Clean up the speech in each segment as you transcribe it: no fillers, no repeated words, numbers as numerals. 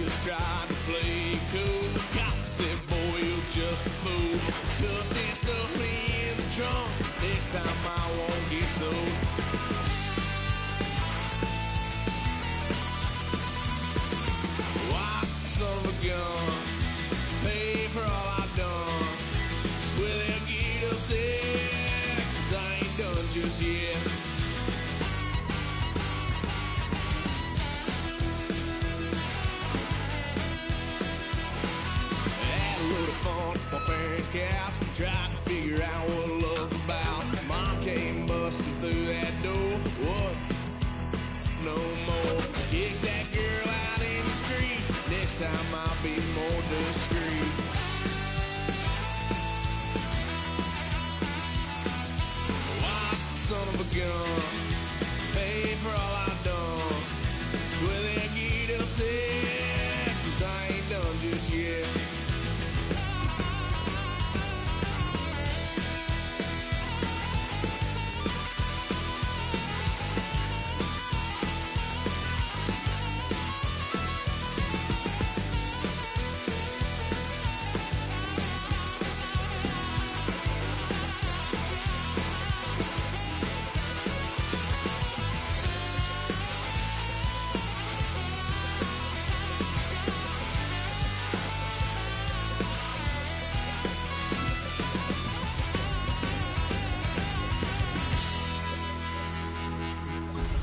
just tried to play cool. Cop said, boy, you're just a fool. Cuffed and stuffed me in the trunk. Next time I won't get so. White son of a gun. Pay for all I done. Well, they'll get upset, 'cause I ain't done just yet. My parents' couch, tried to figure out what love's about. Mom came busting through that door. What? No more. Kick that girl out in the street. Next time I'll be more discreet. White son of a gun. Pay for all I done. Well, they'll get upset, 'cause I ain't done just yet.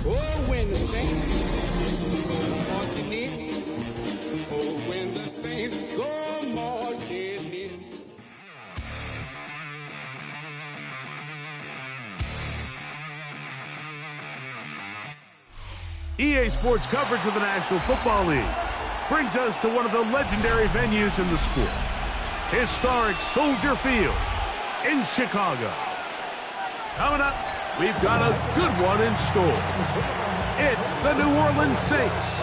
Oh, when the Saints go marching in. Oh, when the Saints go marching in. EA Sports coverage of the National Football League brings us to one of the legendary venues in the sport, historic Soldier Field in Chicago. Coming up, we've got a good one in store. It's the New Orleans Saints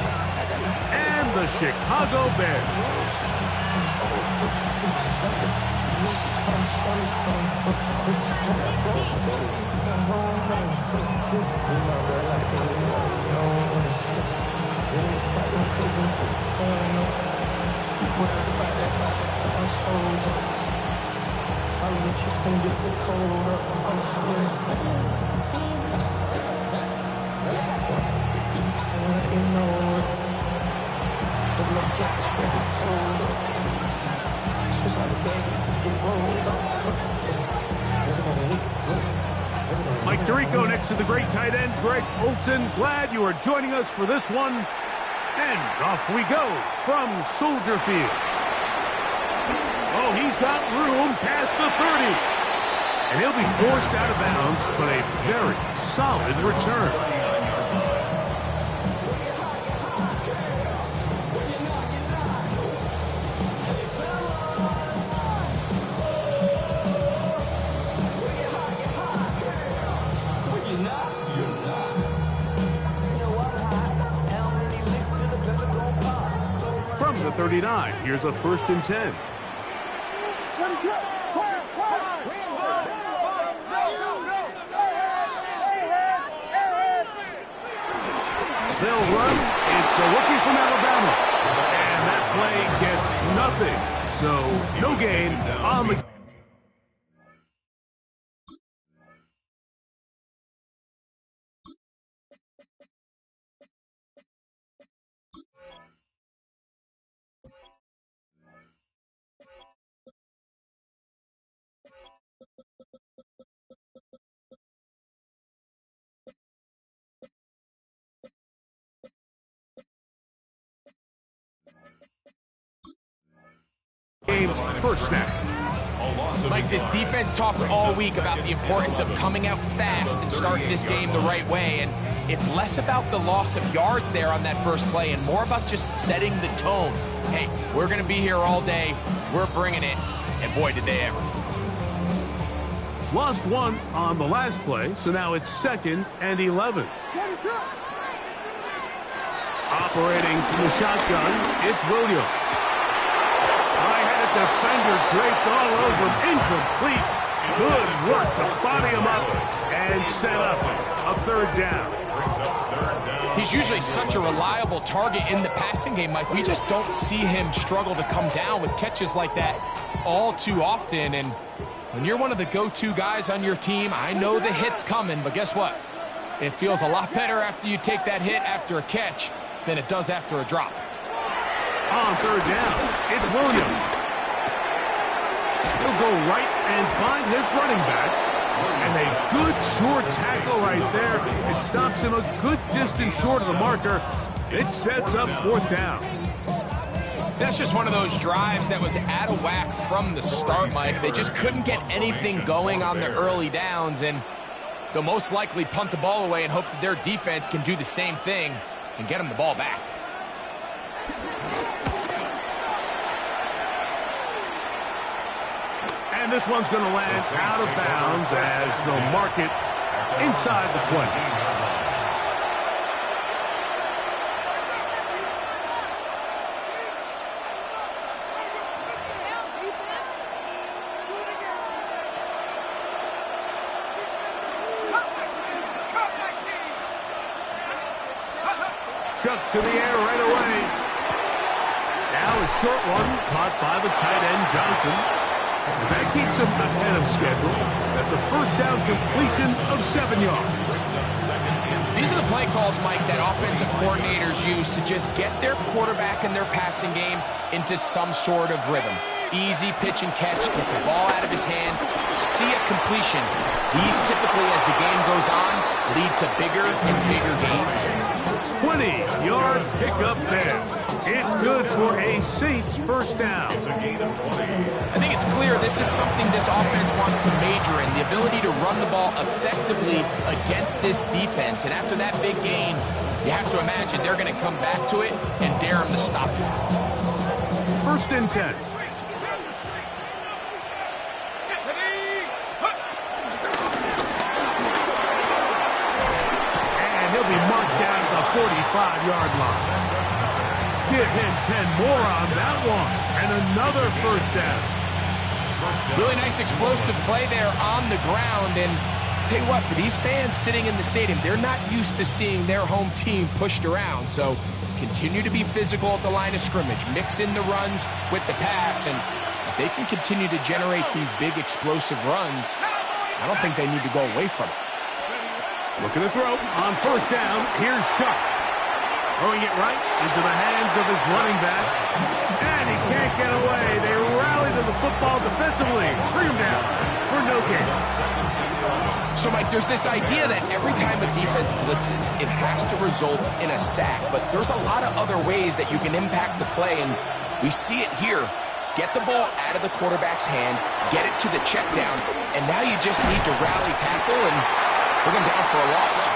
and the Chicago Bears. Mike Tirico next to the great tight end, Greg Olsen. Glad you are joining us for this one. And off we go from Soldier Field. Oh, he's got room past the 30. And he'll be forced out of bounds, but a very solid return. From the 39, here's a 1st and 10. They'll run. It's the rookie from Alabama. And that play gets nothing. So, no gain on the... game's first snap. Like, this defense talked all week about the importance of coming out fast and starting this game the right way, and it's less about the loss of yards there on that first play and more about just setting the tone. Hey, we're going to be here all day. We're bringing it, and boy, did they ever. Lost one on the last play, so now it's 2nd and 11. Operating from the shotgun, it's Williams. High-headed defender draped all over him, incomplete. Good work to body him up and set up a 3rd down. He's usually such a reliable target in the passing game, Mike. We just don't see him struggle to come down with catches like that all too often. And when you're one of the go-to guys on your team, I know the hit's coming, but guess what? It feels a lot better after you take that hit after a catch than it does after a drop. On third down, it's Williams. He'll go right and find his running back. And a good short tackle right there. It stops him a good distance short of the marker. It sets up fourth down. That's just one of those drives that was out of whack from the start, Mike. They just couldn't get anything going on the early downs, and they'll most likely punt the ball away and hope that their defense can do the same thing and get them the ball back. And this one's going to land out of bounds as they'll mark it inside the 20. Chuck to the air right away. Now a short one caught by the tight end Johnson. That keeps him ahead of schedule. That's a first down completion of 7 yards. These are the play calls, Mike, that offensive coordinators use to just get their quarterback and their passing game into some sort of rhythm. Easy pitch and catch, get the ball out of his hand, see a completion. These typically, as the game goes on, lead to bigger and bigger gains. 20-yard pickup there. It's good for a Saints first down. I think it's clear this is something this offense wants to major in, the ability to run the ball effectively against this defense. And after that big gain, you have to imagine they're going to come back to it and dare them to stop it. First and 10. And he'll be marked down at the 45-yard line. Give him 10 more on that one. And another first down. Really nice explosive play there on the ground. And tell you what, for these fans sitting in the stadium, they're not used to seeing their home team pushed around. So continue to be physical at the line of scrimmage. Mix in the runs with the pass. And if they can continue to generate these big explosive runs, I don't think they need to go away from it. Looking to throw on first down. Here's Shuck. Throwing it right into the hands of his running back. And he can't get away. They rally to the football defensively. Bring him down for no gain. So, Mike, there's this idea that every time a defense blitzes, it has to result in a sack. But there's a lot of other ways that you can impact the play, and we see it here. Get the ball out of the quarterback's hand, get it to the check down, and now you just need to rally tackle and bring him down for a loss.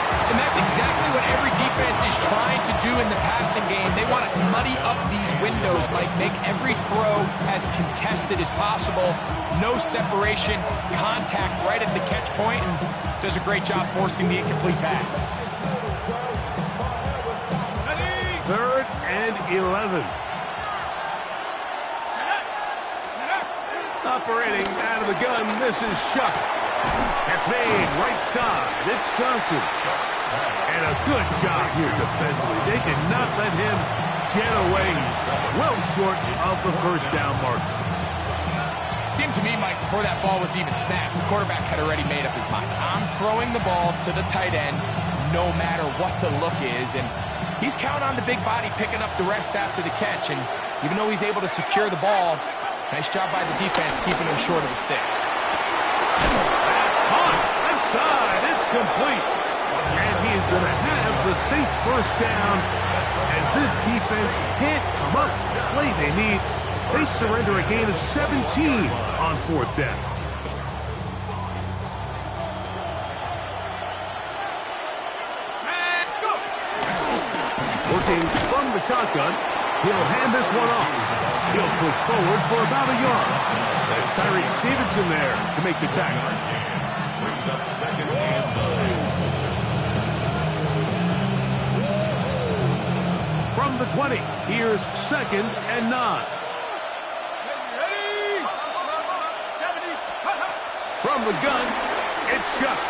And that's exactly what every defense is trying to do in the passing game. They want to muddy up these windows, Mike, make every throw as contested as possible. No separation, contact right at the catch point, and does a great job forcing the incomplete pass. 3rd and 11. Operating out of the gun, this is Shuck. That's made right side. It's Johnson. And a good job here defensively. They did not let him get away. Well short of the first down mark. Seemed to me, Mike, before that ball was even snapped, the quarterback had already made up his mind. I'm throwing the ball to the tight end no matter what the look is. And he's counting on the big body picking up the rest after the catch. And even though he's able to secure the ball, nice job by the defense keeping him short of the sticks. That's caught. Left side. It's complete. And he is going to have the Saints first down as this defense can't come up with the play they need. They surrender a gain of 17 on 4th down. Working from the shotgun, he'll hand this one off. He'll push forward for about a yard. That's Tyreek Stevenson there to make the tackle. Brings up 2nd and 9. From the 20, here's 2nd and 9. From the gun, it's Shuck.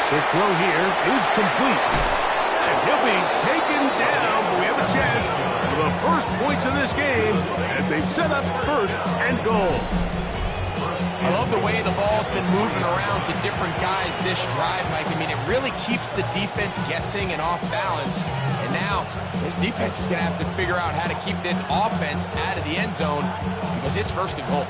The throw here is complete. And he'll be taken down. But we have a chance for the first points of this game as they've set up first and goal. I love the way the ball's been moving around to different guys this drive, Mike. I mean, it really keeps the defense guessing and off balance. And now, this defense is going to have to figure out how to keep this offense out of the end zone because it's first and goal.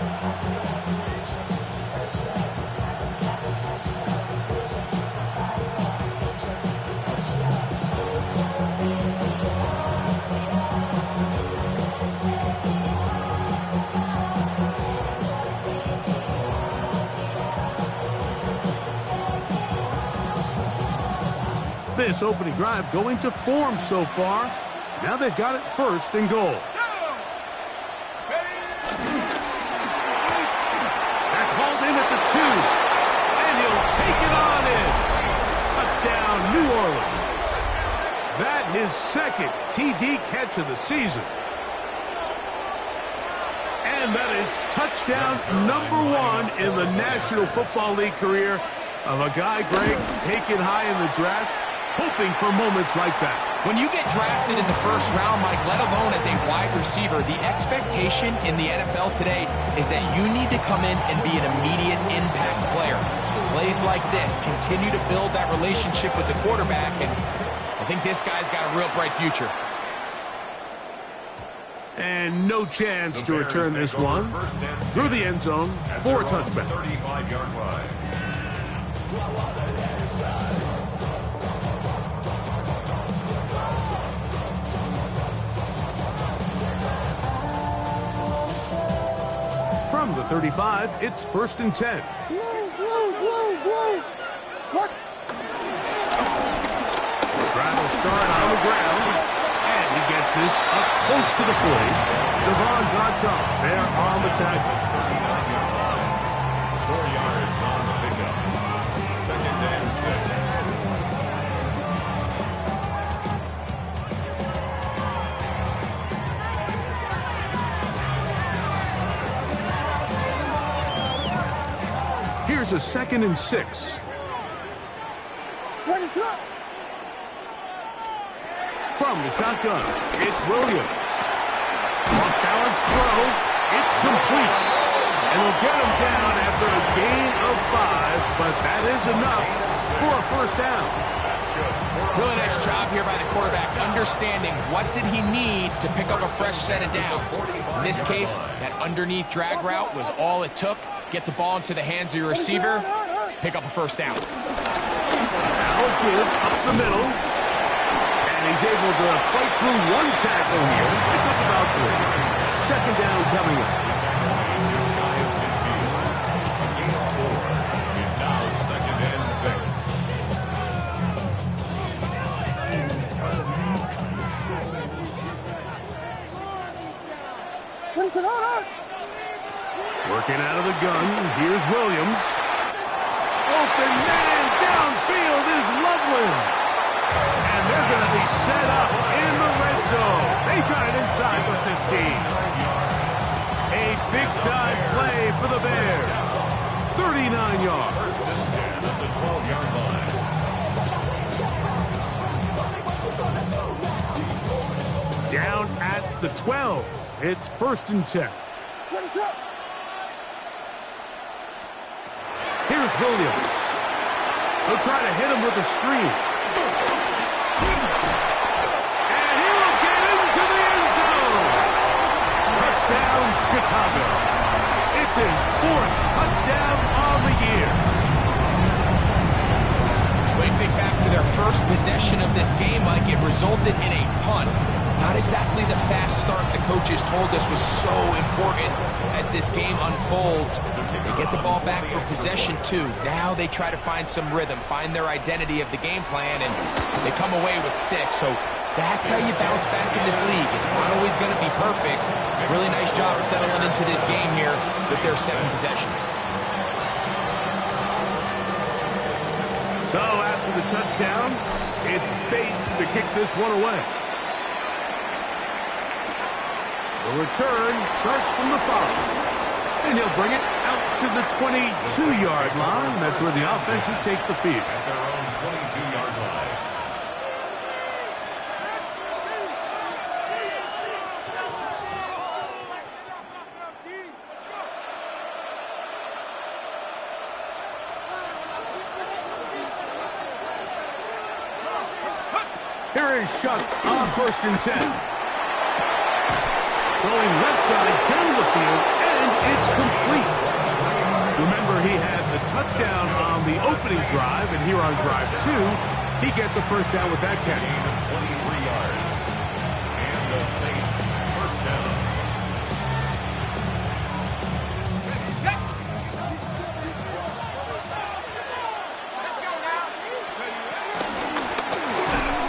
This opening drive going to form so far. Now they've got it first and goal. That's hauled in at the 2. And he'll take it on in. Touchdown, New Orleans. That his second TD catch of the season. And that is touchdown number 1 in the National Football League career of a guy, Greg, taken high in the draft, hoping for moments like that. When you get drafted in the first round, Mike, let alone as a wide receiver, the expectation in the NFL today is that you need to come in and be an immediate impact player. Plays like this continue to build that relationship with the quarterback, and I think this guy's got a real bright future. And no chance to return this one through the end zone for a touchback. 35-yard line. From the 35, it's first and 10. What? Drive will start on the ground, and he gets this up close to the 40. Devon Garton there on the tackle. 4 yards on the pickup. Second and 6. Here's a second and 6. What is up? From the shotgun, it's Williams. Off-balance throw, it's complete. And he'll get him down after a gain of 5, but that is enough for a first down. Really nice job here by the quarterback, understanding what did he need to pick up a fresh set of downs. In this case, that underneath drag route was all it took. Get the ball into the hands of your receiver, pick up a first down. Now give up the middle. And he's able to fight through one tackle here. Pick up about 3. Second down coming up. It's now second and 6. What is it on? Working out of the gun, here's Williams. Open man downfield is Loveland. And they're going to be set up in the red zone. They got it inside the 15. A big-time play for the Bears. 39 yards. First and 10 at the 12-yard line. Down at the 12. It's first and 10. What is up? Here's Williams. He'll try to hit him with a screen. And he will get into the end zone. Touchdown, Chicago. It's his 4th touchdown of the year. When you think back to their first possession of this game, Mike, it resulted in a punt. Not exactly the fast start the coaches told us was so important as this game unfolds. They get the ball back for possession 2. Now they try to find some rhythm, find their identity of the game plan, and they come away with 6. So that's how you bounce back in this league. It's not always going to be perfect. Really nice job settling into this game here with their second possession. So after the touchdown, it's Bates to kick this one away. The return starts from the 5, and he'll bring it out to the 22-yard line. That's where the offense will take the field. At their own 22-yard line. Here is Shuck on 1st and 10. Going left side down the field, and it's complete. Remember, he had the touchdown on the opening drive, and here on drive 2, he gets a first down with that catch. Gain of 23 yards. And the Saints first down.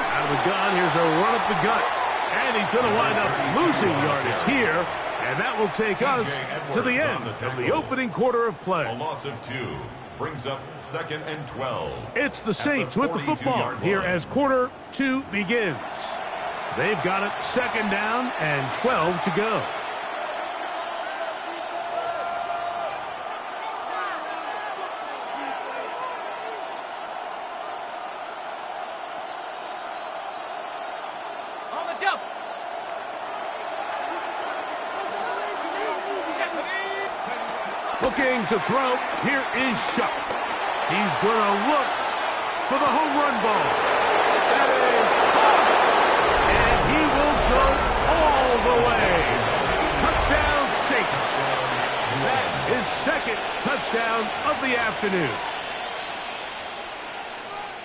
Out of the gun, here's a run up the gut. And he's going to wind up losing yardage here. And that will take us to the end of the opening quarter of play. A loss of 2 brings up 2nd and 12. It's the Saints with the football here as quarter 2 begins. They've got it 2nd down and 12 to go. Looking to throw. Here is Shuck. He's going to look for the home run ball. That is caught. And he will go all the way. Touchdown, Saints. That is 2nd touchdown of the afternoon.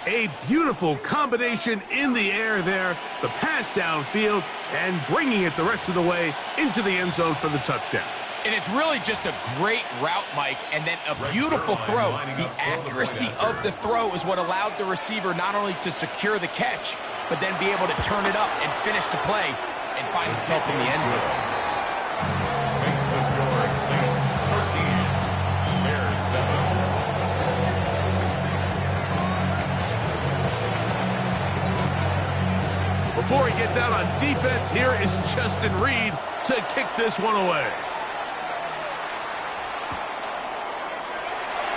A beautiful combination in the air there. The pass downfield and bringing it the rest of the way into the end zone for the touchdown. And it's really just a great route, Mike, and then a beautiful throw. The accuracy of the throw is what allowed the receiver not only to secure the catch, but then be able to turn it up and finish the play and find himself in the end zone. Makes the score Saints 13, Bears 7. Before he gets out on defense, here is Justin Reed to kick this one away.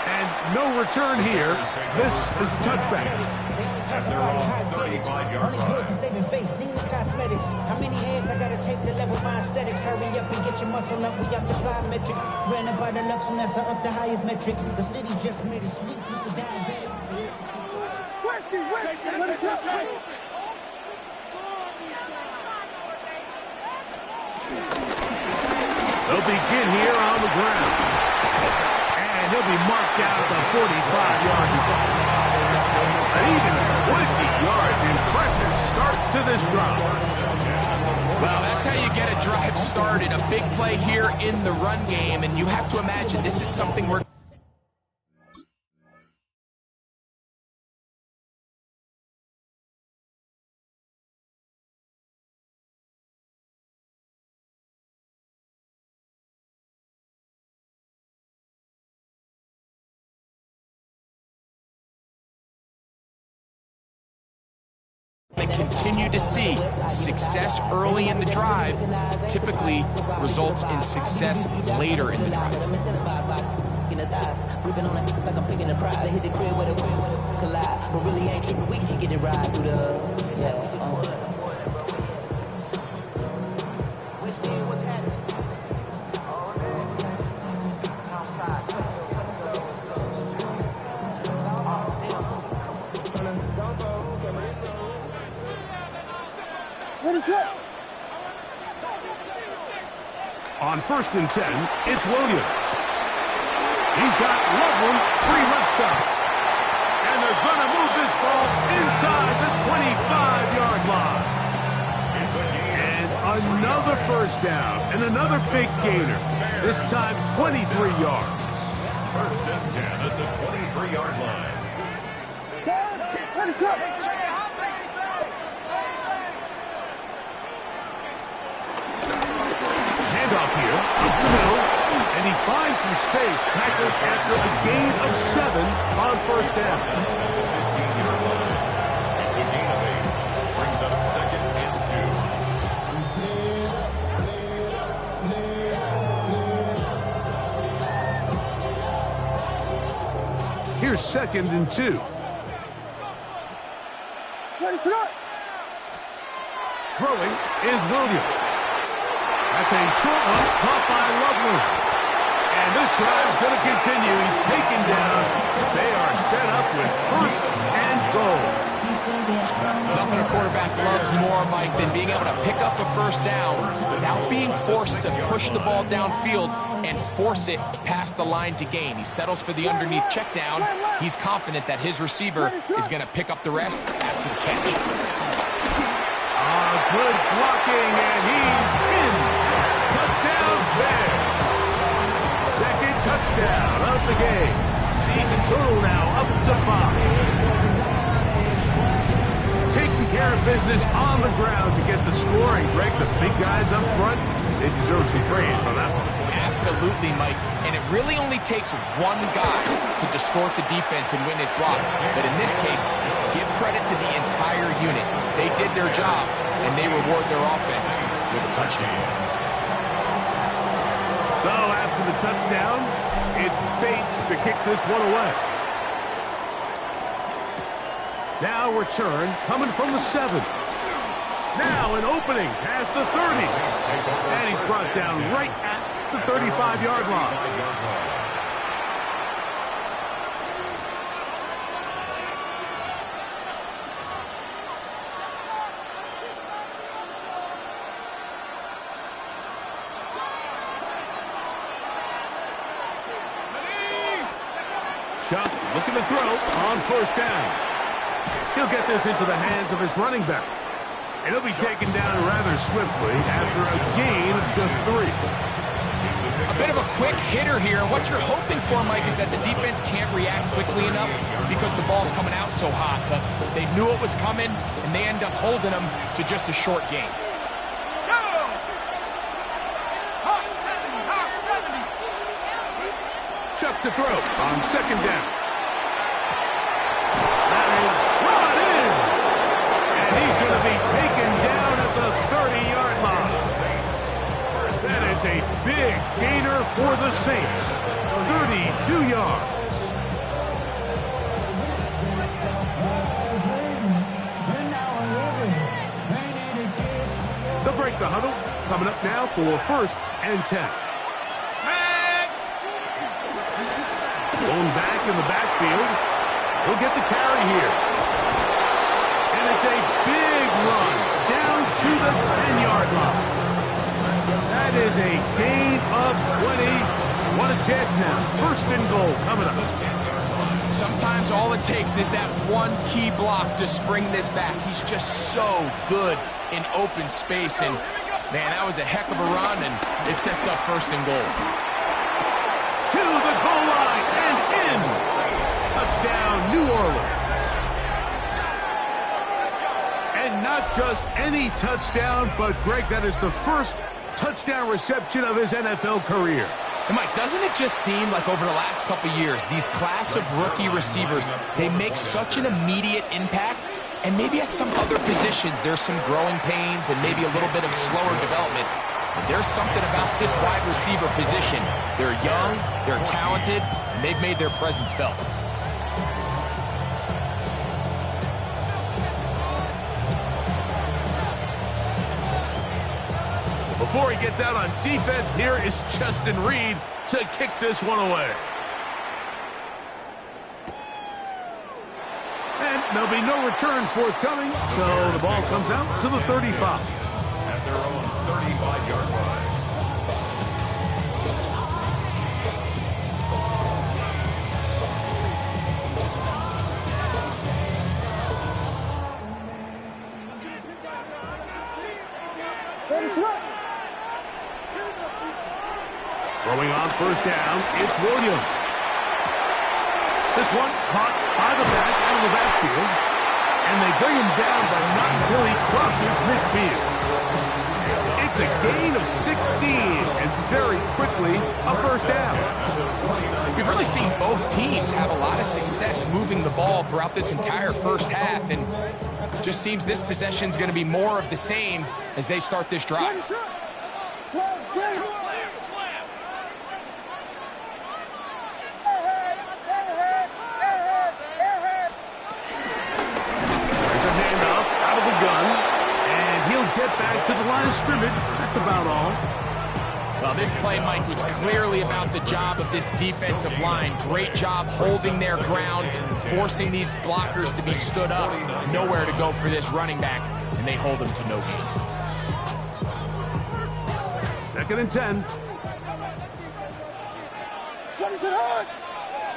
And no return here. This is a touchback. At their own 35-yard line. Saving face, seeing the cosmetics. How many hands I gotta take to level my aesthetics? Hurry up and get your muscle up. We up the plyometric. Ran up by the Lux and that's up the highest metric. The city just made it sweet. People diabetic. Let it up. They'll begin here on the ground. And he'll be marked out at the 45-yard line. An even 20 yards. Impressive start to this drive. Well, that's how you get a drive started. A big play here in the run game. And you have to imagine this is something we're going to continue to see. Success early in the drive typically results in success later in the drive. On 1st and 10, it's Williams. He's got Loveland, 3 left side. And they're going to move this ball inside the 25-yard line. And another first down and another big gainer. This time 23 yards. 1st and 10 at the 23-yard line. Let it up. Handoff here, up the middle, and he finds some space, tackled after a gain of 7 on 1st down. 15-yard line. It's a gain of 8. Brings up 2nd and 2. Here's 2nd and 2. Throwing is Williams. That's a short one caught by Lovely. And this drive's going to continue. He's taken down. They are set up with 1st and goal. Nothing a quarterback loves more, Mike, than being able to pick up a 1st down without being forced to push the ball downfield and force it past the line to gain. He settles for the underneath check down. He's confident that his receiver is going to pick up the rest after the catch. Good blocking, and he's in. Touchdown, Bears. 2nd touchdown of the game. Season total now up to 5. Taking care of business on the ground to get the score, and Greg, the big guys up front, they deserve some praise on that one. Absolutely, Mike. And it really only takes one guy to distort the defense and win his block. But in this case, give credit to the entire unit. They did their job, and they reward their offense with a touchdown. So after the touchdown, it's Bates to kick this one away. Now return coming from the 7. Now an opening past the 30. And he's brought down right at the 35-yard line. Shuck looking to throw on 1st down. He'll get this into the hands of his running back. And he'll be taken down rather swiftly after a gain of just 3. A bit of a quick hitter here. What you're hoping for, Mike, is that the defense can't react quickly enough because the ball's coming out so hot. But they knew it was coming, and they end up holding them to just a short gain. Chuck to throw on 2nd down. That is brought in. And he's going to be taken down at the 30-yard line. That is a big gainer for the Saints. 32 yards. They'll break the huddle. Coming up now for 1st and 10. Going back in the backfield. He'll get the carry here. And it's a big run down to the 10-yard line. That is a gain of 20. What a chance now. 1st and goal coming up. Sometimes all it takes is that one key block to spring this back. He's just so good in open space. And, man, that was a heck of a run, and it sets up 1st and goal. To the goal line and in. Touchdown, New Orleans. And not just any touchdown, but, Greg, that is the 1st touchdown reception of his NFL career. And, Mike, doesn't it just seem like over the last couple years, these class of rookie receivers, they make such an immediate impact, and maybe at some other positions there's some growing pains and maybe a little bit of slower development. But there's something about this wide receiver position. They're young, they're talented, and they've made their presence felt. Before he gets out on defense, here is Justin Reed to kick this one away. And there'll be no return forthcoming, so the ball comes out to the 35. At their own 35-yard line. Throwing on 1st down, it's Williams. This one caught by the back out of the backfield, and they bring him down, but not until he crosses midfield. It's a gain of 16, and very quickly a 1st down. We've really seen both teams have a lot of success moving the ball throughout this entire 1st half, and just seems this possession is going to be more of the same as they start this drive. back to the line of scrimmage. That's about all. Well, this play, Mike, was clearly about the job of this defensive line. Great job holding their ground, forcing these blockers to be stood up. Nowhere to go for this running back, and they hold him to no gain. 2nd and 10. What is it on?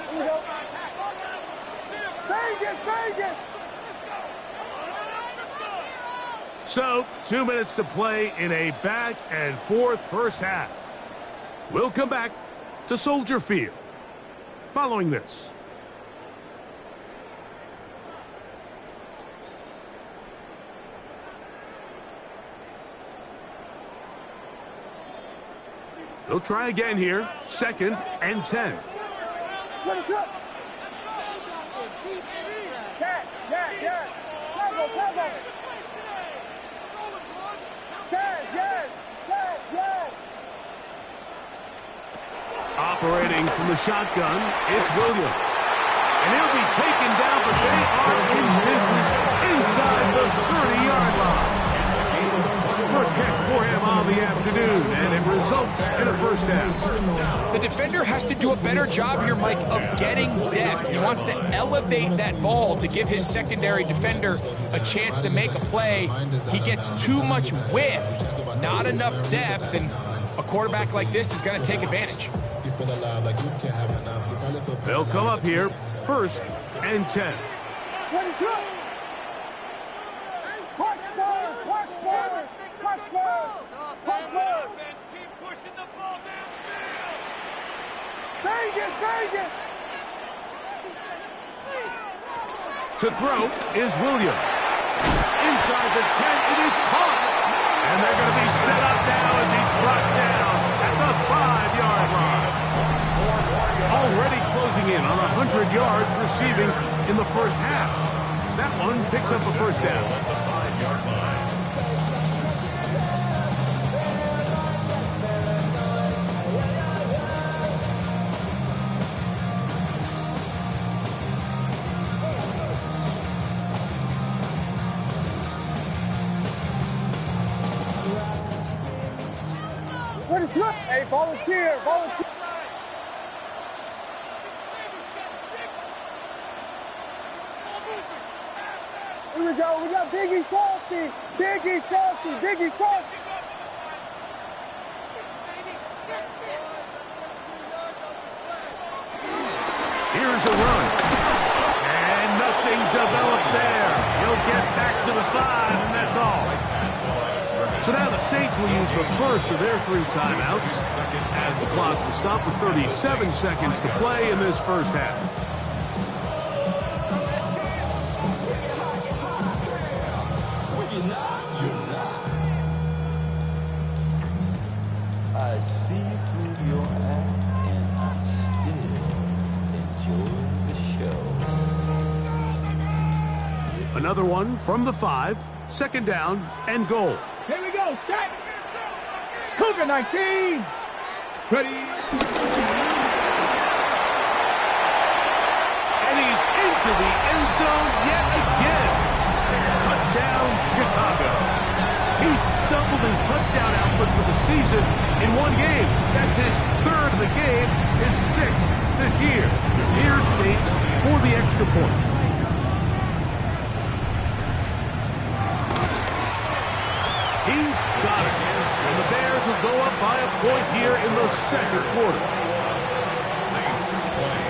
Here we go. Vegas! So, 2 minutes to play in a back and forth first half. We'll come back to Soldier Field following this. They'll try again here. 2nd and 10. What is up? Yeah. Cover. Yes. Operating from the shotgun, it's Williams. And he'll be taken down, but they are in business inside the 30-yard line. First catch for him on the afternoon, and it results in a first down. The defender has to do a better job here, Mike, of getting depth. He wants to elevate that ball to give his secondary defender a chance to make a play. He gets too much width, not enough depth, and a quarterback like this is going to take advantage. They'll come up here, 1st and 10. What is up? Punch. Keep pushing the ball downfield. Vegas! To throw is Williams. Inside the 10, it is caught. And they're going to be set up now as he's brought down at the 5-yard line. Already closing in on 100 yards receiving in the first half. That one picks up a first down. What is up? Hey, volunteer. Here we go. We got Biggie Frosty. Biggie Frosty. Here's a run. And nothing developed there. He'll get back to the 5, and that's all. So now the Saints will use the first of their 3 timeouts as the clock will stop with 37 seconds to play in this first half. I see through your act and I still enjoy the show. Another one from the 5, 2nd down and goal. Here we go, set! Cougar 19! Ready? And he's into the end zone yet again. Touchdown, Chicago. He's doubled his touchdown output for the season in one game. That's his 3rd of the game, his 6th this year. Here's Bates for the extra point. He's got it. And the Bears will go up by a point here in the 2nd quarter. Saints play.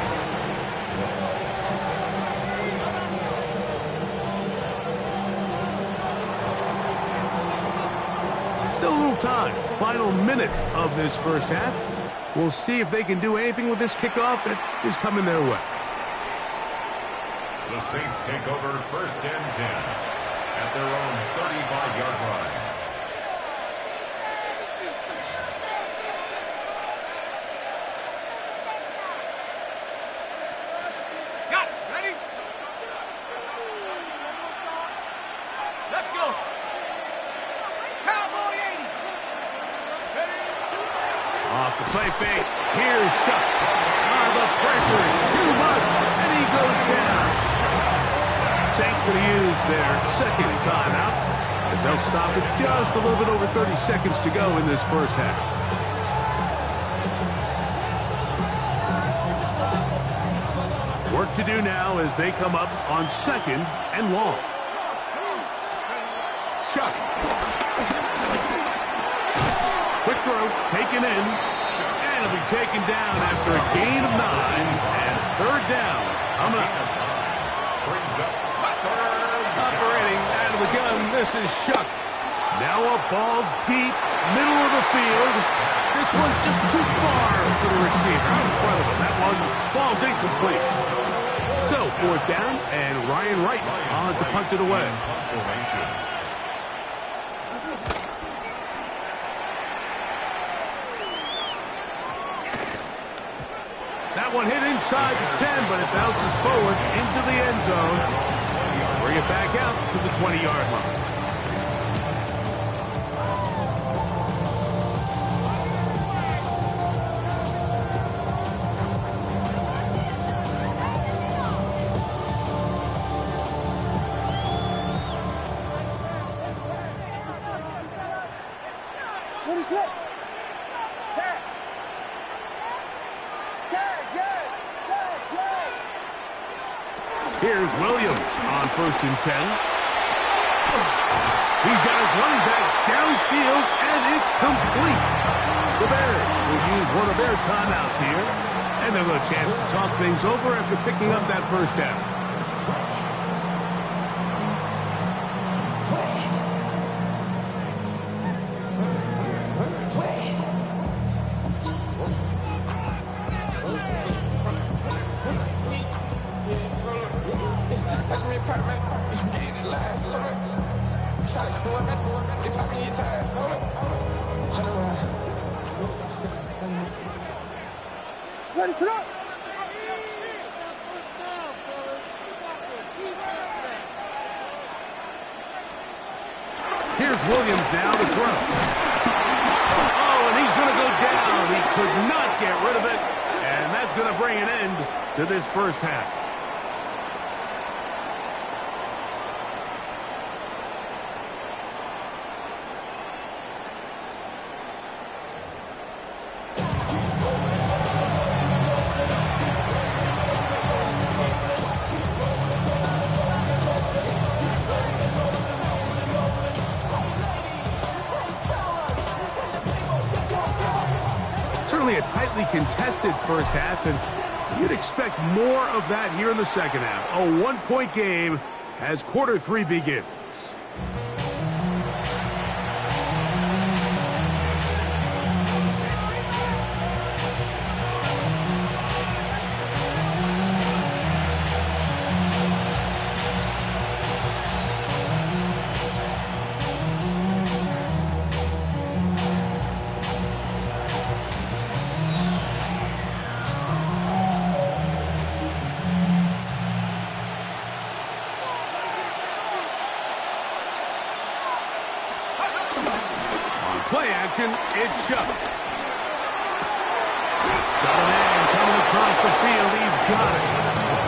Still a little time. Final minute of this first half. We'll see if they can do anything with this kickoff that is coming their way. The Saints take over 1st and 10 at their own 35-yard line. Off the play fake. Here's Shuck. The pressure is too much, and he goes down. Saints going to use their 2nd timeout. as they'll stop it just a little bit over 30 seconds to go in this first half. Work to do now as they come up on 2nd and long. Chuck. Quick throw, taken in, and it'll be taken down after a gain of 9, and 3rd down. Coming up. Operating out of the gun, this is Shuck. Now a ball deep, middle of the field. This one just too far for the receiver out in front of him. That one falls incomplete. So 4th down, and Ryan Wright on to punt it away. That one hit inside the 10, but it bounces forward into the end zone. Bring it back out to the 20-yard line. What is it? Here's Williams on 1st and 10. He's got his running back downfield, and it's complete. The Bears will use one of their timeouts here, and they'll have a chance to talk things over after picking up that 1st down. Ready to go. Here's Williams now to throw. Oh, and he's going to go down. He could not get rid of it, and that's going to bring an end to this first half. Certainly a tightly contested first half, and you'd expect more of that here in the second half. A 1-point game as quarter 3 begins. Play action, it's Shuck. Got a man coming across the field, he's got it.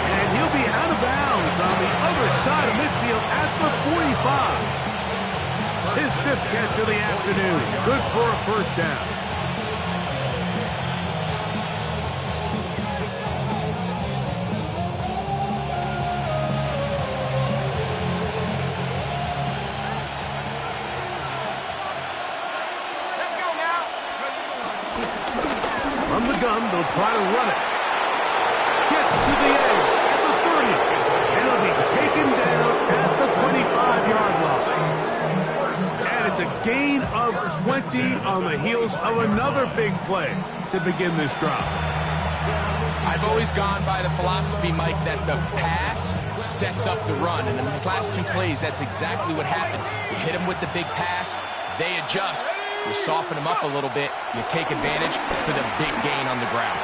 And he'll be out of bounds on the other side of midfield at the 45. His 5th catch of the afternoon, good for a 1st down. From the gun, they'll try to run it. Gets to the edge at the 30. And it'll be taken down at the 25-yard line. And it's a gain of 20 on the heels of another big play to begin this drive. I've always gone by the philosophy, Mike, that the pass sets up the run. And in these last 2 plays, that's exactly what happened. You hit them with the big pass, they adjust. You soften them up a little bit, you take advantage for the big gain on the ground.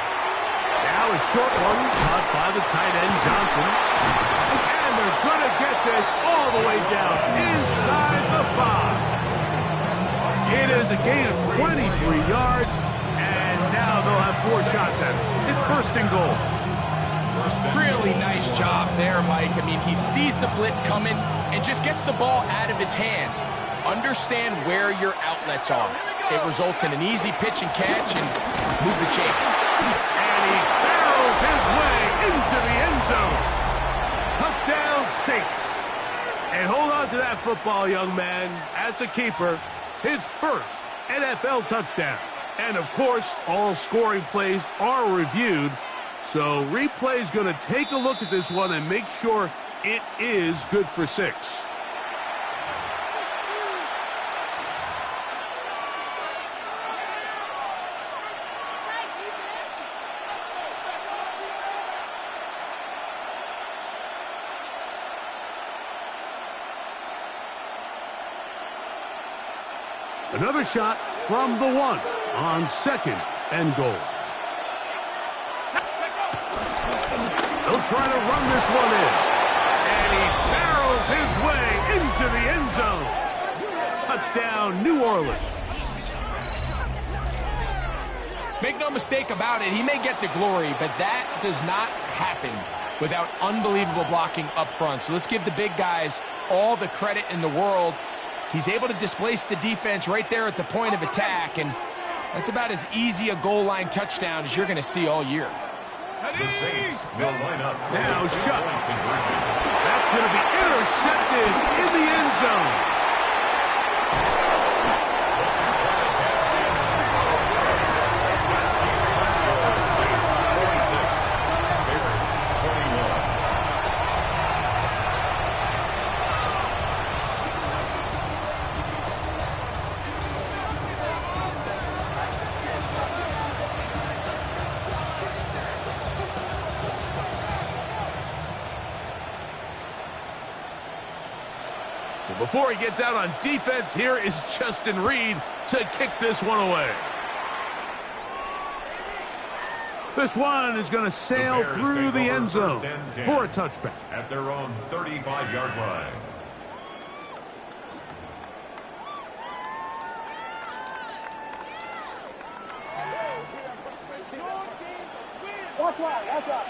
Now a short one caught by the tight end, Johnson. And they're going to get this all the way down inside the 5. It is a gain of 23 yards, and now they'll have 4 shots at it. It's 1st and goal. Really nice job there, Mike. I mean, he sees the blitz coming and just gets the ball out of his hands. understand where your outlets are. It results in an easy pitch and catch and move the chains. And he barrels his way into the end zone. Touchdown, Saints. And hold on to that football, young man. That's a keeper. His first NFL touchdown. And, of course, all scoring plays are reviewed. So replay's going to take a look at this one and make sure it is good for 6. Another shot from the 1 on 2nd and goal. They'll try to run this one in. And he barrels his way into the end zone. Touchdown, New Orleans. Make no mistake about it, he may get the glory, but that does not happen without unbelievable blocking up front. So let's give the big guys all the credit in the world. He's able to displace the defense right there at the point of attack, and that's about as easy a goal line touchdown as you're going to see all year. The Saints will line up for now the shut. two-point conversion. That's going to be intercepted in the end zone. Before he gets out on defense, here is Justin Reed to kick this one away. This one is going to sail through the end zone for a touchback. At their own 35-yard line. Watch out, watch out.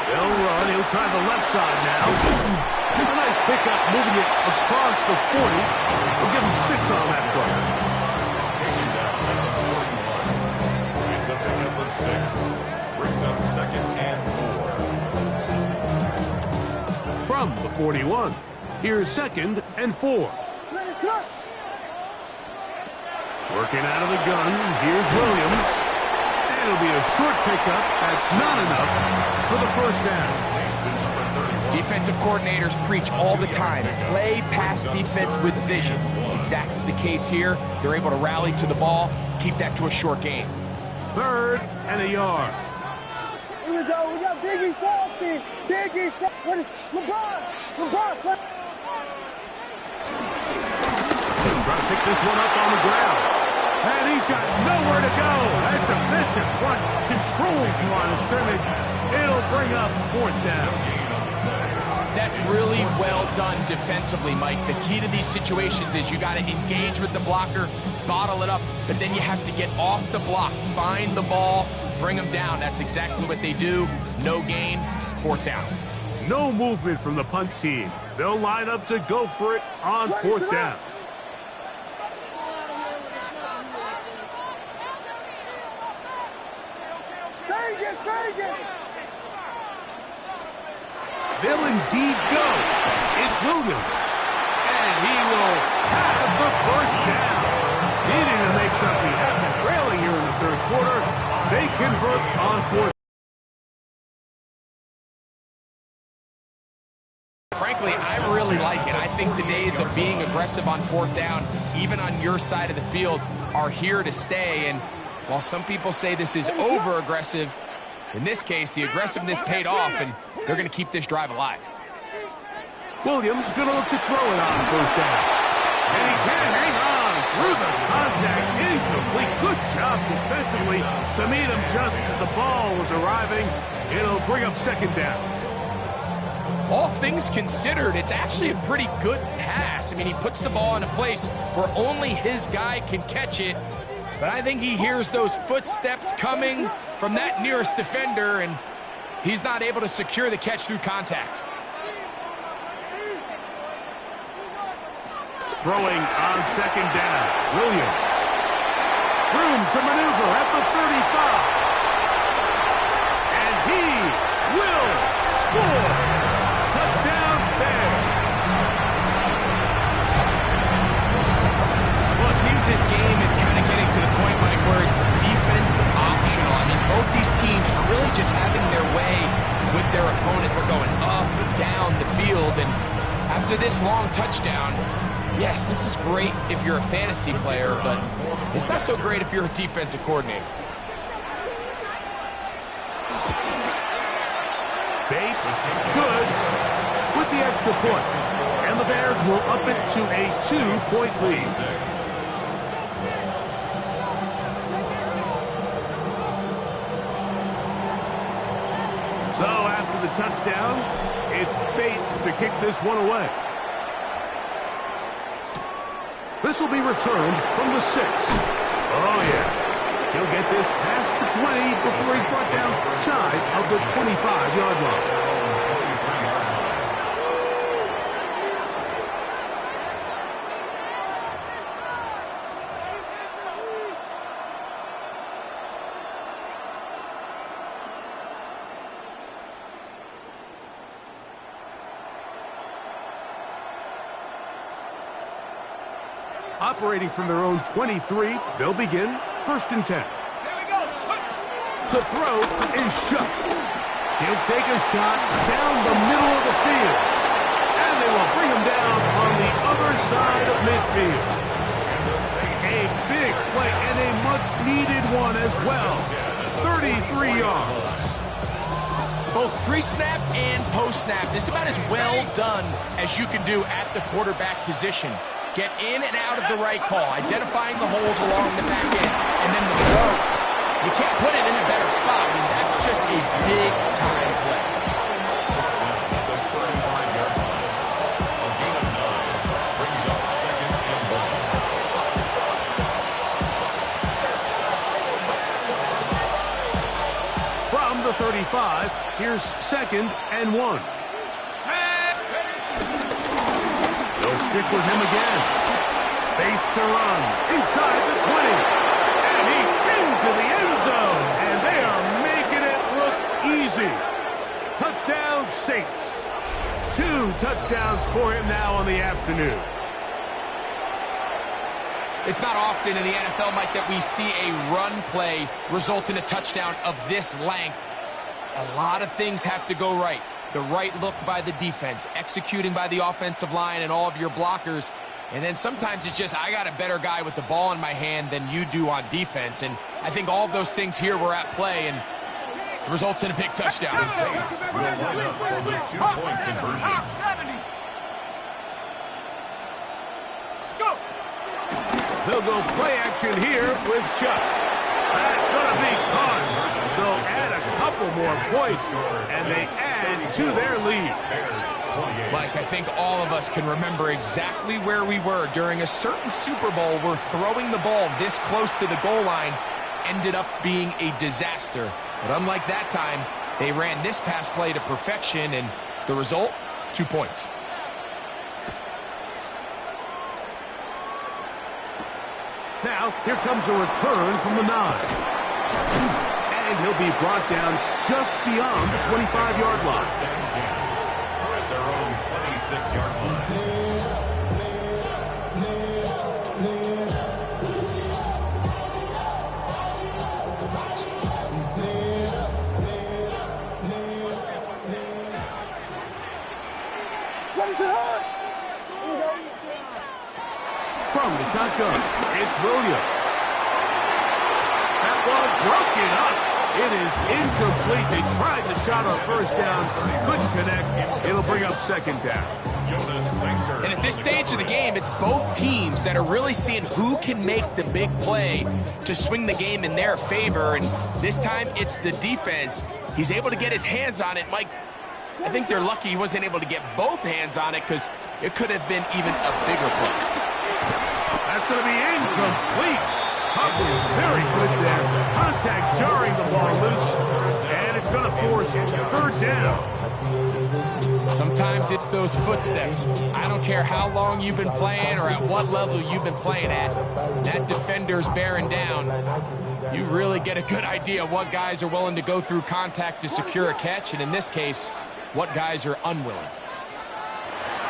They'll run. He'll try the left side now. A nice pickup, moving it across the 40. We'll give him 6 on that play. Taken down at the 41. It's a pickup of 6. Brings up 2nd and 4. From the 41, here's 2nd and 4. Working out of the gun, here's Williams. And it'll be a short pickup. That's not enough for the first down. Defensive coordinators preach all the time, play pass defense with vision. It's exactly the case here. They're able to rally to the ball, keep that to a short game. 3rd and a yard. Here we go. We got Biggie Frosty. Biggie Frosty. What is LeBron? LeBron, son. Trying to pick this one up on the ground. And he's got nowhere to go. That defensive front controls the line of scrimmage. It'll bring up 4th down. That's really well done defensively, Mike. The key to these situations is you got to engage with the blocker, bottle it up, but then you have to get off the block, find the ball, bring them down. That's exactly what they do. No gain, 4th down. No movement from the punt team. They'll line up to go for it on 4th down. They'll indeed go. It's Williams. And he will have the first down. Needing to make something happen. Trailing here in the 3rd quarter. They convert on 4th. Frankly, I really like it. I think the days of being aggressive on 4th down, even on your side of the field, are here to stay. And while some people say this is over-aggressive, in this case, the aggressiveness paid off, and they're going to keep this drive alive. Williams going to look to throw it on 1st down. And he can hang on through the contact. Incomplete. Good job defensively to meet him just as the ball was arriving. It'll bring up 2nd down. All things considered, it's actually a pretty good pass. I mean, he puts the ball in a place where only his guy can catch it. But I think he hears those footsteps coming from that nearest defender, and he's not able to secure the catch through contact. Throwing on second down, Williams. Room to maneuver at the 35. And he will score. Touchdown, Bears. Well, it seems this game is kind of getting to the point, Mike, where it's defense optional. I mean, both these teams are really just having their way with their opponent. They're going up and down the field, and after this long touchdown, yes, this is great if you're a fantasy player, but it's not so great if you're a defensive coordinator. Bates, good, with the extra point. And the Bears will up it to a 2-point lead. So after the touchdown, it's Bates to kick this one away. This will be returned from the 6. Oh, yeah. He'll get this past the 20 before he's brought down shy of the 25-yard line. Operating from their own 23, they'll begin 1st and 10. To throw is shut. He'll take a shot down the middle of the field. And they will bring him down on the other side of midfield. A big play and a much-needed one as well. 33 yards. Both pre-snap and post-snap. This is about as well done as you can do at the quarterback position. Get in and out of the right call, identifying the holes along the back end, and then the throw. You can't put it in a better spot. I mean, that's just a big-time play. From the 35, here's 2nd and 1. They'll stick with him again. Space to run. Inside the 20. And he's into the end zone. And they are making it look easy. Touchdown, Saints. 2 touchdowns for him now on the afternoon. It's not often in the NFL, Mike, that we see a run play result in a touchdown of this length. A lot of things have to go right. The right look by the defense, executing by the offensive line and all of your blockers. And then sometimes it's just, I got a better guy with the ball in my hand than you do on defense. And I think all of those things here were at play, and it results in a big touchdown. The Saints will line up for the 2-point conversion. They'll go play action here with Chuck. That's going to be caught. So add a couple more points, and they add to their lead. Mike, I think all of us can remember exactly where we were during a certain Super Bowl where throwing the ball this close to the goal line ended up being a disaster. But unlike that time, they ran this pass play to perfection, and the result, 2 points. Now, here comes a return from the 9. And he'll be brought down just beyond the 25-yard line. At their own 26-yard line. From the shotgun, it's Williams. That ball broken up. It is incomplete. They tried the shot on 1st down, couldn't connect. It'll bring up 2nd down. And at this stage of the game, it's both teams that are really seeing who can make the big play to swing the game in their favor. And this time, it's the defense. He's able to get his hands on it. Mike, I think they're lucky he wasn't able to get both hands on it, because it could have been even a bigger play. That's going to be incomplete. Very good there. Contact jarring the ball loose. And it's going to force third down. Sometimes it's those footsteps. I don't care how long you've been playing or at what level you've been playing at. That defender's bearing down. You really get a good idea of what guys are willing to go through contact to secure a catch, and in this case, what guys are unwilling.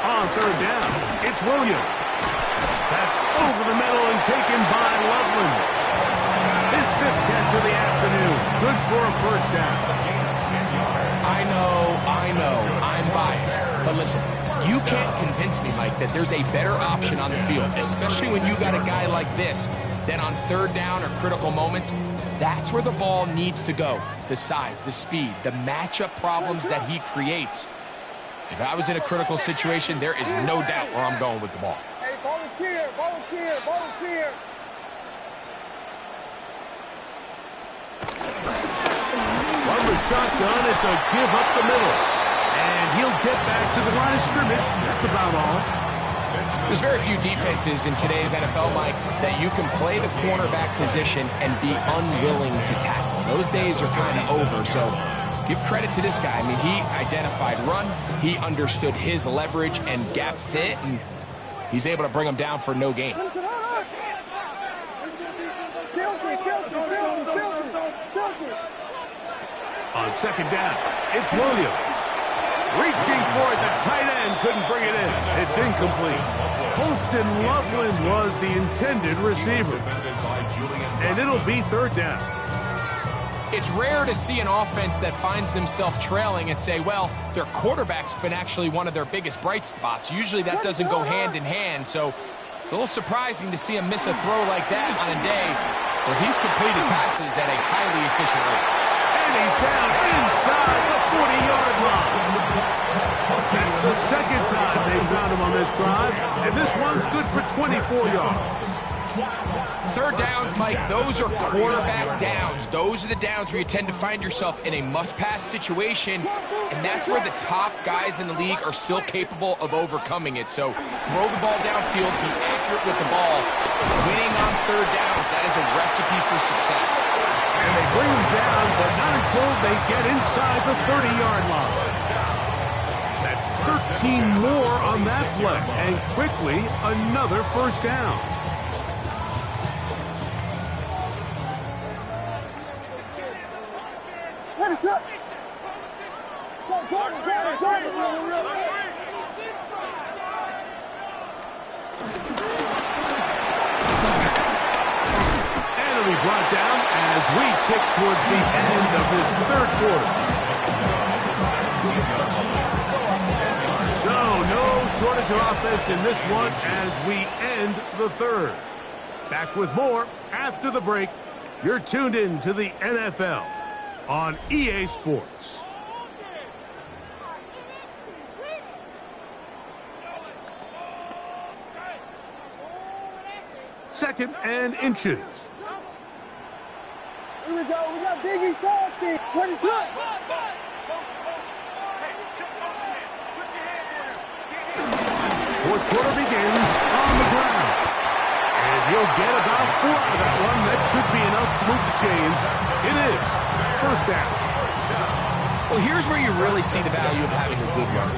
On third down, it's Williams. That's over the middle and taken by Loveland. His 5th catch of the afternoon. Good for a first down. I know, I'm biased. But listen, you can't convince me, Mike, that there's a better option on the field, especially when you got a guy like this, then on third down or critical moments, that's where the ball needs to go. The size, the speed, the matchup problems that he creates. If I was in a critical situation, there is no doubt where I'm going with the ball. Hey, volunteer, volunteer, volunteer. From the shotgun, it's a give up the middle. And he'll get back to the line of scrimmage. That's about all. There's very few defenses in today's NFL, Mike, that you can play the cornerback position and be unwilling to tackle. Those days are kind of over, so give credit to this guy. I mean, he identified run, he understood his leverage and gap fit, and he's able to bring him down for no gain. On second down, it's Williams. Reaching for it, the tight end couldn't bring it in. It's incomplete. Holston Loveland was the intended receiver. And it'll be third down. It's rare to see an offense that finds themselves trailing and say, well, their quarterback's been actually one of their biggest bright spots. Usually that doesn't go hand in hand, so it's a little surprising to see him miss a throw like that on a day where he's completed passes at a highly efficient rate. And he's down inside the 40-yard line. That's the second time they found him on this drive, and this one's good for 24 yards. Third downs, Mike, those are quarterback downs. Those are the downs where you tend to find yourself in a must-pass situation, and that's where the top guys in the league are still capable of overcoming it. So throw the ball downfield, be accurate with the ball. Winning on third downs, that is a recipe for success. And they bring him down, but not until they get inside the 30-yard line. That's 13 more on that play, and quickly another first down. Let it up. So Jordan. And it'll be brought down as we tick towards the end of this third quarter. So no shortage of offense in this one as we end the third. Back with more after the break. You're tuned in to the NFL on EA Sports. Second and inches. Here we go. We got Biggie Frosty. What is up? Fourth quarter begins on the ground. And he'll get about 4 out of that one. That should be enough to move the chains. It is first down. Well, here's where you really see the value of having a good run.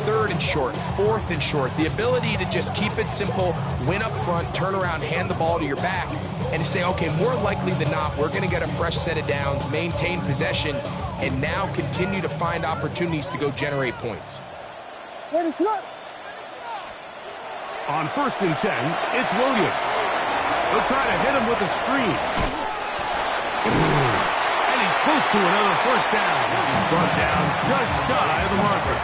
Third and short, fourth and short. The ability to just keep it simple, win up front, turn around, hand the ball to your back, and to say, okay, more likely than not, we're going to get a fresh set of downs, maintain possession, and now continue to find opportunities to go generate points. What is up? On 1st and 10, it's Williams. They'll try to hit him with a screen. And he's close to another first down. He's brought down just shy of the marker.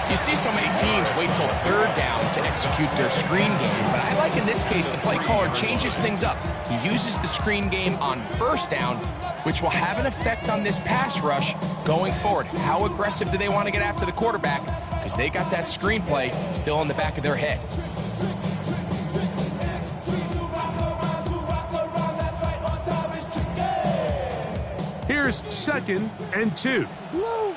You see so many teams wait till third down to execute their screen game, but I like in this case the play caller changes things up. He uses the screen game on first down, which will have an effect on this pass rush going forward. How aggressive do they want to get after the quarterback? Because they got that screen play still in the back of their head. Here's 2nd and 2. Blue.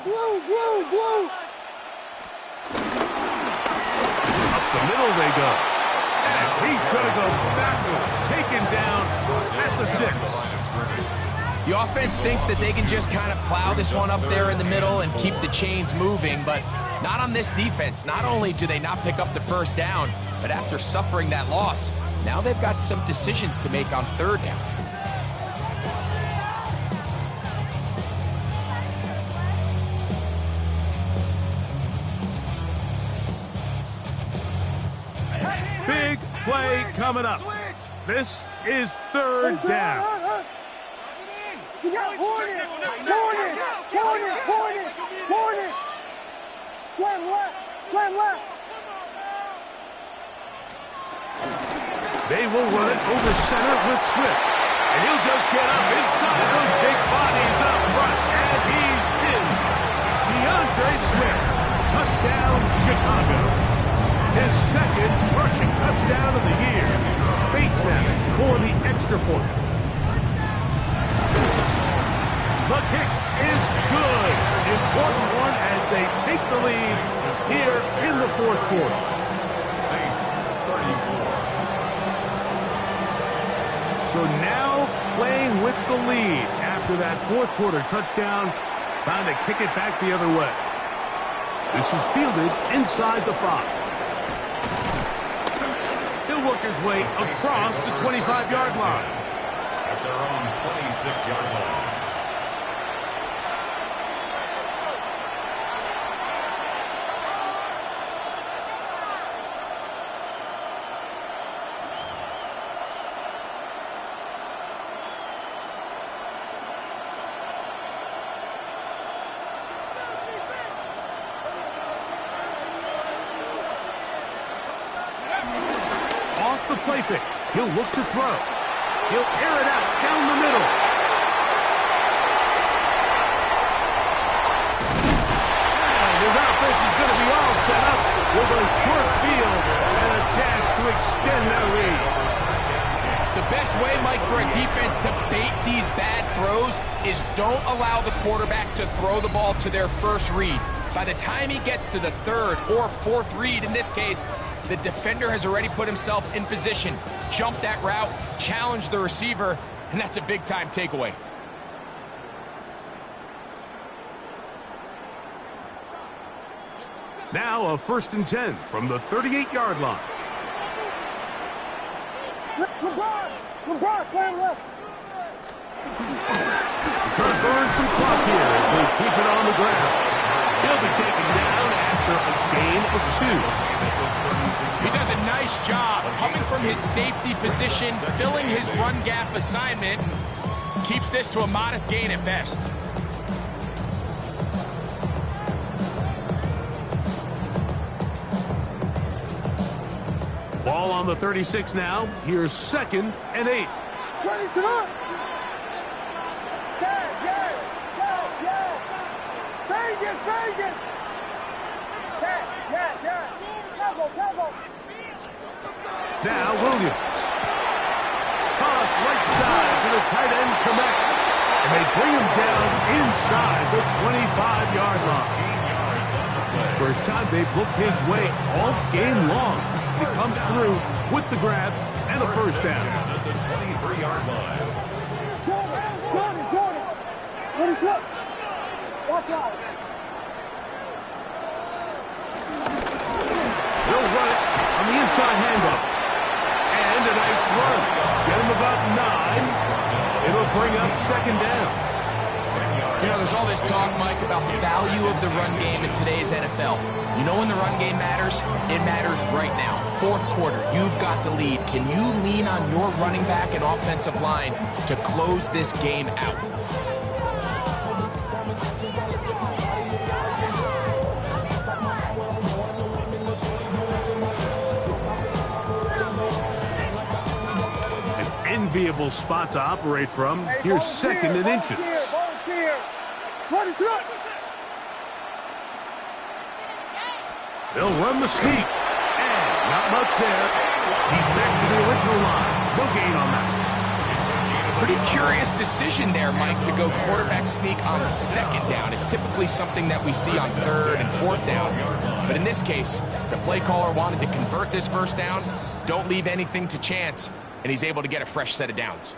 Up the middle they go. And he's He's going to go backward, taken down at the 6. The offense thinks that they can just kind of plow this one up there in the middle and keep the chains moving, but not on this defense. Not only do they not pick up the first down, but after suffering that loss, now they've got some decisions to make on third down. Big play coming up. This is third down. We got Hornet! Slam left! They will run it over center with Swift. And he'll just get up inside those big bodies up front. And he's in. DeAndre Swift. Touchdown, Chicago. His second rushing touchdown of the year. Bates them for the extra point. The kick is good. Important one as they take the lead here in the fourth quarter. Saints 34. So now playing with the lead after that fourth quarter touchdown. Time to kick it back the other way. This is fielded inside the 5. He'll work his way across the 25-yard line. At their own 26-yard line. Play fake. He'll look to throw. He'll air it out down the middle. And his offense is going to be all set up with a short field and a chance to extend their lead. The best way, Mike, for a defense to bait these bad throws is don't allow the quarterback to throw the ball to their first read. By the time he gets to the third or fourth read, in this case, the defender has already put himself in position, jump that route, challenge the receiver, and that's a big-time takeaway. Now a 1st and 10 from the 38-yard line. LeBron, slam left. Trying to burn some clock here as they keep it on the ground. He'll be taken down after a gain of 2. He does a nice job coming from his safety position, filling his run gap assignment, and keeps this to a modest gain at best. Ball on the 36 now. Here's 2nd and 8. Ready to run. Yes. Vegas. Yes. Tackle. Now Williams. Toss right side to the tight end Komet. And they bring him down inside the 25-yard line. First time they've looked his way all game long. He comes through with the grab and a first down. At the 23-yard line. Jordan. Ready, set. Watch out. They'll run it on the inside handoff. And a nice run. Get him about 9. It'll bring up 2nd down. You know, there's all this talk, Mike, about the value of the run game in today's NFL. You know when the run game matters? It matters right now. Fourth quarter, you've got the lead. Can you lean on your running back and offensive line to close this game out? Enviable spot to operate from. Here's 2nd and inches. Volunteer. Ready, set. They'll run the sneak. And not much there. He's back to the original line. No gain on that. Pretty curious decision there, Mike, to go quarterback sneak on 2nd down. It's typically something that we see on 3rd and 4th down. But in this case, the play caller wanted to convert this first down, don't leave anything to chance, and he's able to get a fresh set of downs.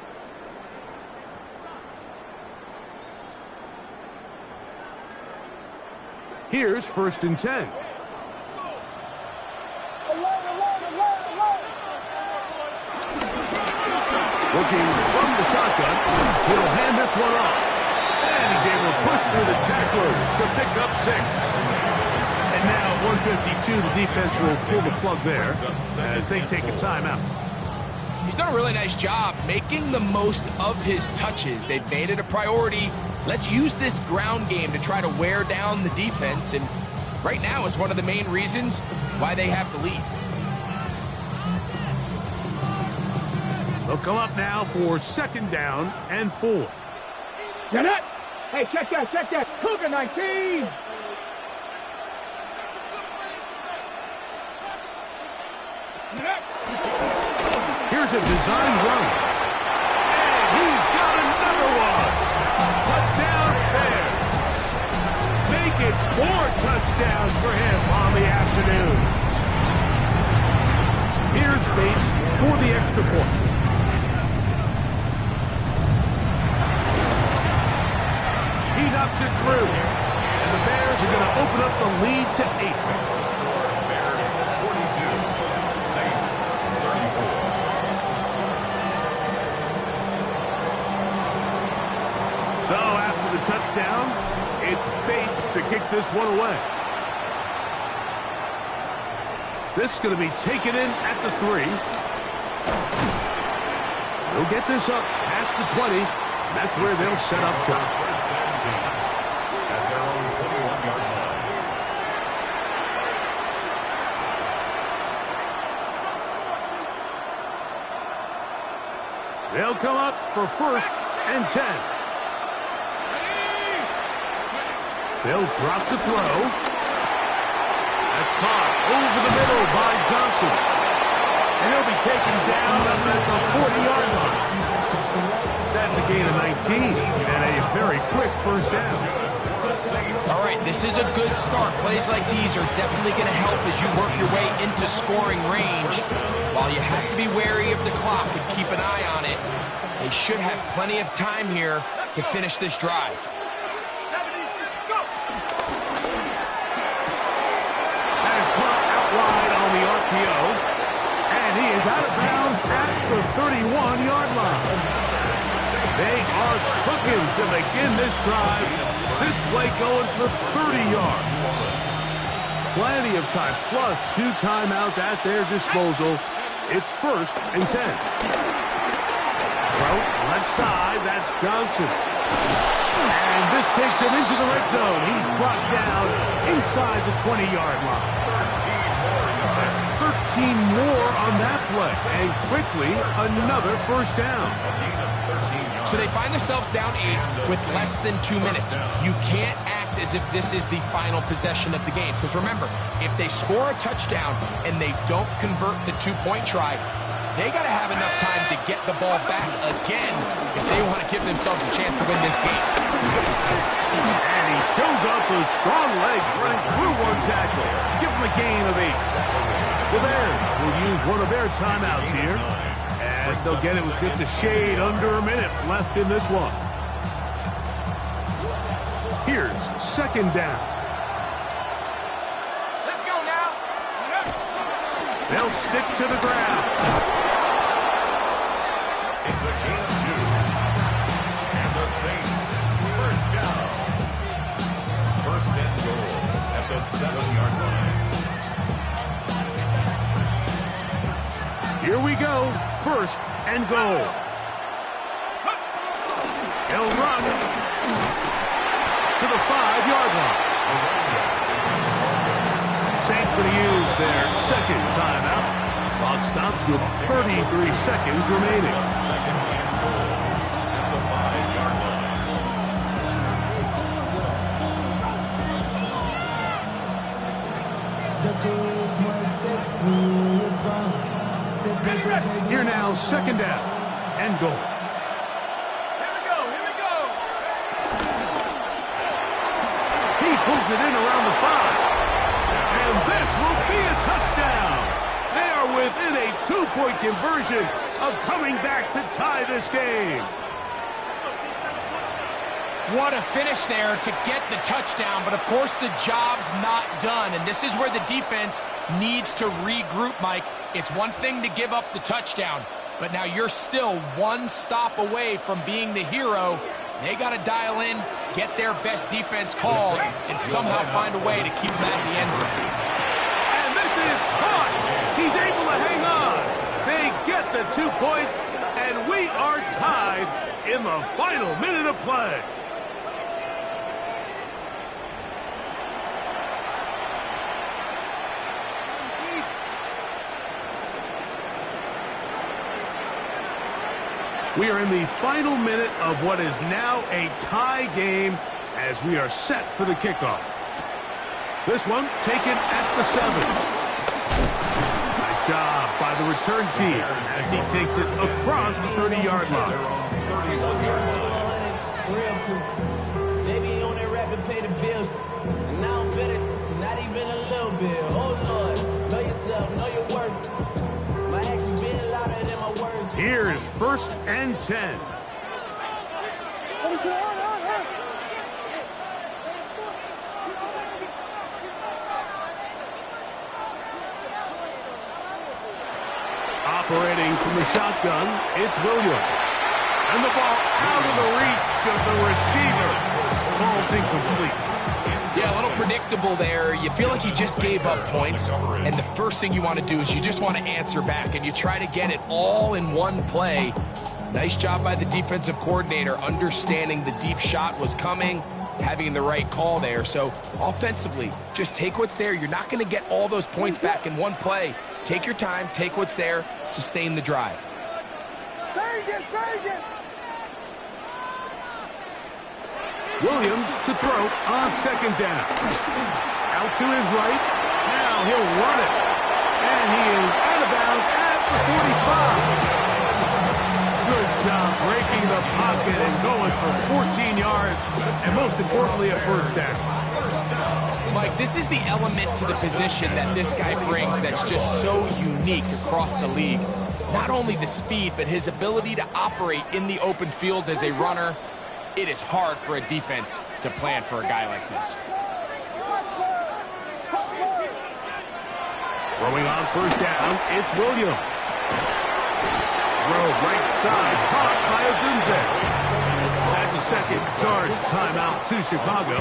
Here's 1st and 10. Looking from the shotgun, he'll hand this one off. And he's able to push through the tacklers to pick up 6. And now 152, the defense will pull the plug there as they take a timeout. He's done a really nice job making the most of his touches. They've made it a priority. Let's use this ground game to try to wear down the defense, and right now is one of the main reasons why they have the lead. They'll come up now for 2nd down and 4. Get it? Hey, check that, check that. Cougar 19. Here's a design run. And he's got another one. Touchdown Bears. Make it 4 touchdowns for him on the afternoon. Here's Bates for the extra point. He knocks it through. And the Bears are going to open up the lead to 8. Bears 42, Saints 34. So after the touchdown, it's Bates to kick this one away. This is going to be taken in at the 3. They'll get this up past the 20. And that's where they'll set up shop. First and 10 at their own 21-yard line. They'll come up for 1st and 10. They'll drop to throw. That's caught over the middle by Johnson. And he'll be taken down at the 40-yard line. That's a gain of 19 and a very quick 1st down. All right, this is a good start. Plays like these are definitely going to help as you work your way into scoring range. While you have to be wary of the clock and keep an eye on it, they should have plenty of time here to finish this drive. That is caught out wide on the RPO. And he is out of bounds at the 31-yard line. They are cooking to begin this drive. This play going for 30 yards. Plenty of time, plus 2 timeouts at their disposal. It's 1st and 10. Throw left side, that's Johnson. And this takes him into the red zone. He's brought down inside the 20-yard line. That's 13 more on that play. And quickly, another 1st down. So they find themselves down 8 with less than 2 minutes. You can't act as if this is the final possession of the game. Because remember, if they score a touchdown and they don't convert the 2-point try, they got to have enough time to get the ball back again if they want to give themselves a chance to win this game. And he shows off those strong legs running through one tackle. Give him a gain of 8. The Bears will use one of their timeouts here, as they'll get it with just a shade under a minute left in this one. Here's 2nd down. Let's go now. They'll stick to the ground. It's a gain of 2. And the Saints, 1st down. 1st and goal at the 7-yard line. Here we go. 1st and goal. He'll run to the 5-yard line. Saints going to use their 2nd timeout. Clock stops with 33 seconds remaining. 2nd and goal at the 5-yard line. Here now, 2nd down and goal. Here we go, here we go. He pulls it in around the 5. And this will be a touchdown. They are within a 2-point conversion of coming back to tie this game. What a finish there to get the touchdown, but of course the job's not done, and this is where the defense needs to regroup, Mike. It's one thing to give up the touchdown, but now you're still one stop away from being the hero. They got to dial in, get their best defense called, and somehow find a way to keep them out of the end zone. And this is caught. He's able to hang on. They get the 2 points, and we are tied in the final minute of play. We are in the final minute of what is now a tie game as we are set for the kickoff. This one taken at the 7. Nice job by the return team as he takes it across the 30-yard line. Real cool. They be on that rap and pay the bills. And I don't fit it, not even a little bit. Oh, Lord, know yourself, know your worth. My actions being louder than my words. Here's 1st and 10. Operating from the shotgun, it's Williams. And the ball out of the reach of the receiver. Ball's incomplete. Yeah, a little predictable there. You feel like you just gave up points, and the first thing you want to do is you just want to answer back, and you try to get it all in one play. Nice job by the defensive coordinator, understanding the deep shot was coming, having the right call there. So offensively, just take what's there. You're not going to get all those points back in one play. Take your time, take what's there, sustain the drive. Williams to throw on 2nd down. Out to his right. Now he'll run it. And he is out of bounds at the 45. Good job breaking the pocket and going for 14 yards. And most importantly, a 1st down. Mike, this is the element to the position that this guy brings that's just so unique across the league. Not only the speed, but his ability to operate in the open field as a runner. It is hard for a defense to plan for a guy like this. Throwing on 1st down, it's Williams. Throw right side, caught by Odunze. That's a 2nd charge timeout to Chicago.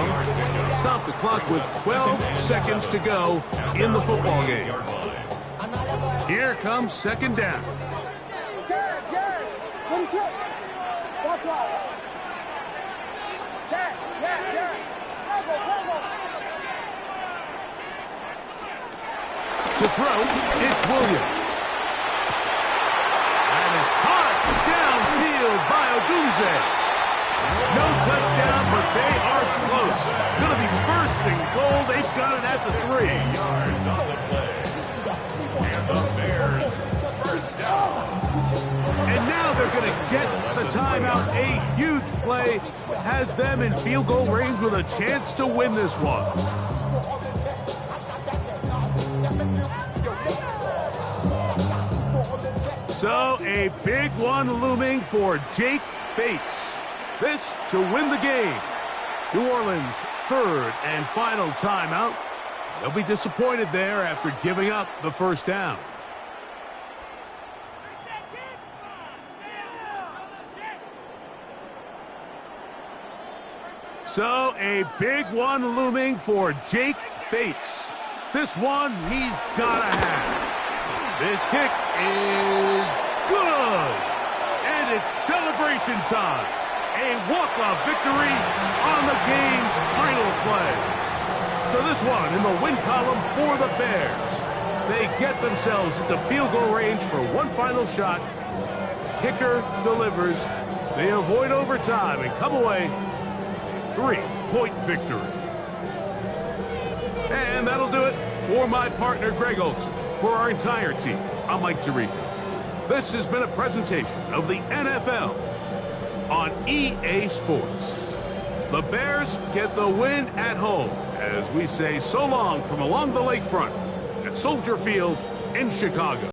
Stop the clock with 12 seconds to go in the football game. Here comes 2nd down. To throw, it's Williams. And is caught downfield by Odunze. No touchdown, but they are close. Going to be 1st and goal. They've got it at the 3. 8 yards on the play. And the Bears, 1st down. And now they're going to get the timeout. A huge play has them in field goal range with a chance to win this one. So a big one looming for Jake Bates. This to win the game. New Orleans' 3rd and final timeout. They'll be disappointed there after giving up the 1st down. So a big one looming for Jake Bates. This one he's got to have. This kick is good. And it's celebration time. A walk-off victory on the game's final play. So this one in the win column for the Bears. They get themselves into field goal range for one final shot. Kicker delivers. They avoid overtime and come away 3-point victory. And that'll do it for my partner, Greg Olson. For our entire team, I'm Mike Tirico. This has been a presentation of the NFL on EA Sports. The Bears get the win at home as we say so long from along the lakefront at Soldier Field in Chicago.